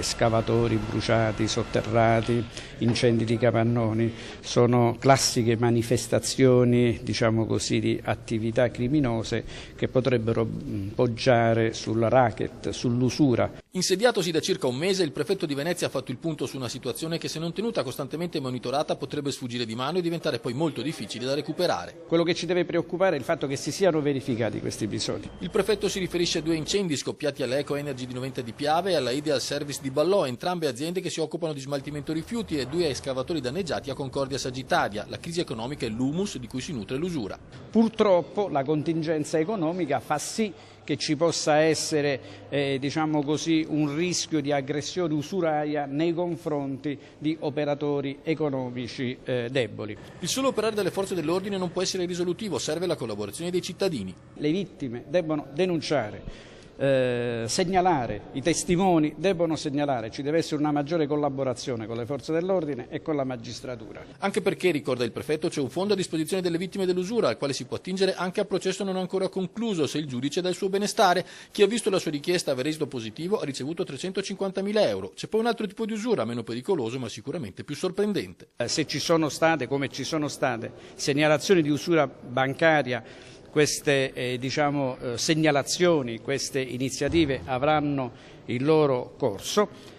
Scavatori bruciati, sotterrati, incendi di capannoni, sono classiche manifestazioni, diciamo così, di attività criminose che potrebbero poggiare sul racket, sull'usura. Insediatosi da circa un mese, il prefetto di Venezia ha fatto il punto su una situazione che, se non tenuta costantemente monitorata, potrebbe sfuggire di mano e diventare poi molto difficile da recuperare. Quello che ci deve preoccupare è il fatto che si siano verificati questi episodi. Il prefetto si riferisce a 2 incendi scoppiati alla Eco Energy di Noventa di Piave e alla Ideal Service di Ballò, entrambe aziende che si occupano di smaltimento rifiuti, e 2 escavatori danneggiati a Concordia Sagittaria. La crisi economica è l'humus di cui si nutre l'usura. Purtroppo la contingenza economica fa sì che ci possa essere diciamo così, un rischio di aggressione usuraria nei confronti di operatori economici deboli. Il solo operare delle forze dell'ordine non può essere risolutivo, serve la collaborazione dei cittadini. Le vittime debbono denunciare, segnalare, i testimoni debbono segnalare, ci deve essere una maggiore collaborazione con le forze dell'ordine e con la magistratura. Anche perché, ricorda il prefetto, c'è un fondo a disposizione delle vittime dell'usura al quale si può attingere anche a processo non ancora concluso, se il giudice dà il suo benestare. Chi ha visto la sua richiesta avere esito positivo ha ricevuto 350.000 euro. C'è poi un altro tipo di usura, meno pericoloso ma sicuramente più sorprendente. Se ci sono state, come ci sono state, segnalazioni di usura bancaria, queste segnalazioni, queste iniziative avranno il loro corso.